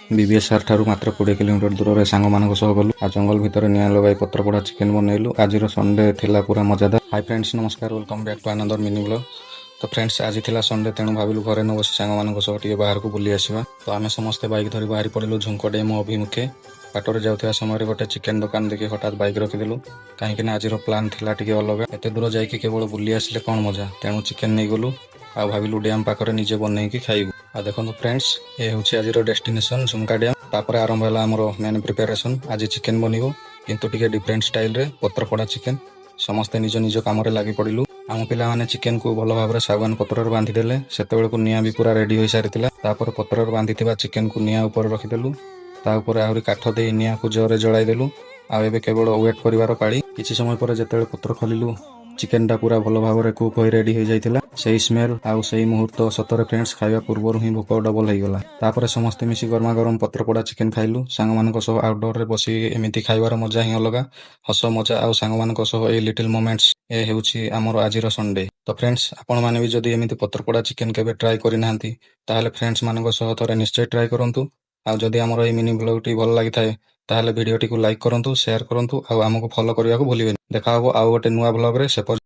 ବିବିଏସ୍ଆର୍ ଠାରୁ ମାତ୍ର 20 କିଲୋମିଟର ଦୂରରେ ସାଙ୍ଗମାନଙ୍କ ସହ ଗଲୁ ଆଉ ଜଙ୍ଗଲ ଭିତରେ ନିଆଁ ଲଗାଇ ପତ୍ରପୋଡ଼ା ଚିକେନ ବନେଇଲୁ। ଆଜିର ସଣ୍ଡେ ଥିଲା ପୁରା ମଜାଦାର। ହାଇ ଫ୍ରେଣ୍ଡସ୍, ନମସ୍କାର, welcome back to another mini blog. ତ ଫ୍ରେଣ୍ଡସ୍, ଆଜି ଥିଲା ସଣ୍ଡେ, ତେଣୁ ଭାବିଲୁ ଘରେ ନ ବସି ସାଙ୍ଗମାନଙ୍କ ସହ ଟିକେ ବାହାରକୁ ବୁଲି ଆସିବା। ତ ଆମେ ସମସ୍ତେ ବାଇକ୍ ଧରି ବାହାରି ପଡ଼ିଲୁ ଝୁଙ୍କ ଡ୍ୟାମ୍ ଅଭିମୁଖେ। ବାଟରେ ଯାଉଥିବା ସମୟରେ ଗୋଟେ ଚିକେନ ଦୋକାନ ଦେଖି ହଠାତ୍ ବାଇକ୍ ରଖିଦେଲୁ, କାହିଁକିନା ଆଜିର ପ୍ଲାନ୍ ଥିଲା ଟିକେ ଅଲଗା। ଏତେ ଦୂର ଯାଇକି କେବଳ ବୁଲି ଆସିଲେ କ'ଣ ମଜା, ତେଣୁ ଚିକେନ ନେଇଗଲୁ ଆଉ ଭାବିଲୁ ଡ୍ୟାମ୍ ପାଖରେ ନିଜେ ବନେଇକି ଖାଇବୁ। ଆଉ ଦେଖନ୍ତୁ ଫ୍ରେଣ୍ଡସ୍, ଏ ହେଉଛି ଆଜିର ଡେଷ୍ଟିନେସନ୍ ଝୁମକା ଡ୍ୟାମ୍। ତାପରେ ଆରମ୍ଭ ହେଲା ଆମର ମେନ୍ ପ୍ରିପାରେସନ୍। ଆଜି ଚିକେନ ବନିବ, କିନ୍ତୁ ଟିକେ ଡିଫରେଣ୍ଟ ଷ୍ଟାଇଲରେ, ପତ୍ରପୋଡ଼ା ଚିକେନ। ସମସ୍ତେ ନିଜ ନିଜ କାମରେ ଲାଗି ପଡ଼ିଲୁ। ଆମ ପିଲାମାନେ ଚିକେନକୁ ଭଲ ଭାବରେ ଶାଗୁଆନ ପତ୍ରରେ ବାନ୍ଧିଦେଲେ। ସେତେବେଳକୁ ନିଆଁ ବି ପୁରା ରେଡ଼ି ହୋଇସାରିଥିଲା। ତାପରେ ପତ୍ରରେ ବାନ୍ଧିଥିବା ଚିକେନକୁ ନିଆଁ ଉପରେ ରଖିଦେଲୁ। ତା ଉପରେ ଆହୁରି କାଠ ଦେଇ ନିଆଁକୁ ଜୋରରେ ଜଳାଇଦେଲୁ। ଆଉ ଏବେ କେବଳ ୱେଟ୍ କରିବାର ପାଳି। କିଛି ସମୟ ପରେ ଯେତେବେଳେ ପତ୍ର ଖୋଲିଲୁ, ଚିକେନଟା ପୁରା ଭଲ ଭାବରେ କୁକ୍ ହୋଇ ରେଡ଼ି ହୋଇଯାଇଥିଲା। ସେଇ ସ୍ମେଲ୍ ଆଉ ସେଇ ମୁହୂର୍ତ୍ତ, ସତରେ ଫ୍ରେଣ୍ଡସ୍, ଖାଇବା ପୂର୍ବରୁ ହିଁ ଭୋକ ଡବଲ ହେଇଗଲା। ତାପରେ ସମସ୍ତେ ମିଶି ଗରମା ଗରମ ପତ୍ରପୋଡ଼ା ଚିକେନ ଖାଇଲୁ। ସାଙ୍ଗମାନଙ୍କ ସହ ଆଉଟଡୋରରେ ବସି ଏମିତି ଖାଇବାର ମଜା ହିଁ ଅଲଗା। ହସ ମଜା ଆଉ ସାଙ୍ଗମାନଙ୍କ ସହ ଏଇ ଲିଟିଲ୍ ମୋମେଣ୍ଟସ୍, ଏ ହେଉଛି ଆମର ଆଜିର ସଣ୍ଡେ। ତ ଫ୍ରେଣ୍ଡସ୍, ଆପଣମାନେ ବି ଯଦି ଏମିତି ପତ୍ରପୋଡ଼ା ଚିକେନ କେବେ ଟ୍ରାଏ କରିନାହାନ୍ତି, ତାହେଲେ ଫ୍ରେଣ୍ଡସ୍ ମାନଙ୍କ ସହ ଥରେ ନିଶ୍ଚୟ ଟ୍ରାଏ କରନ୍ତୁ। ଆଉ ଯଦି ଆମର ଏଇ ମିନି ବ୍ଲଗଟି ଭଲ ଲାଗିଥାଏ, ତାହେଲେ ଭିଡ଼ିଓଟିକୁ ଲାଇକ୍ କରନ୍ତୁ, ସେୟାର କରନ୍ତୁ ଆଉ ଆମକୁ ଫଲୋ କରିବାକୁ ଭୁଲିବେନି। ଦେଖା ହବ ଆଉ ଗୋଟେ ନୂଆ ବ୍ଲଗରେ।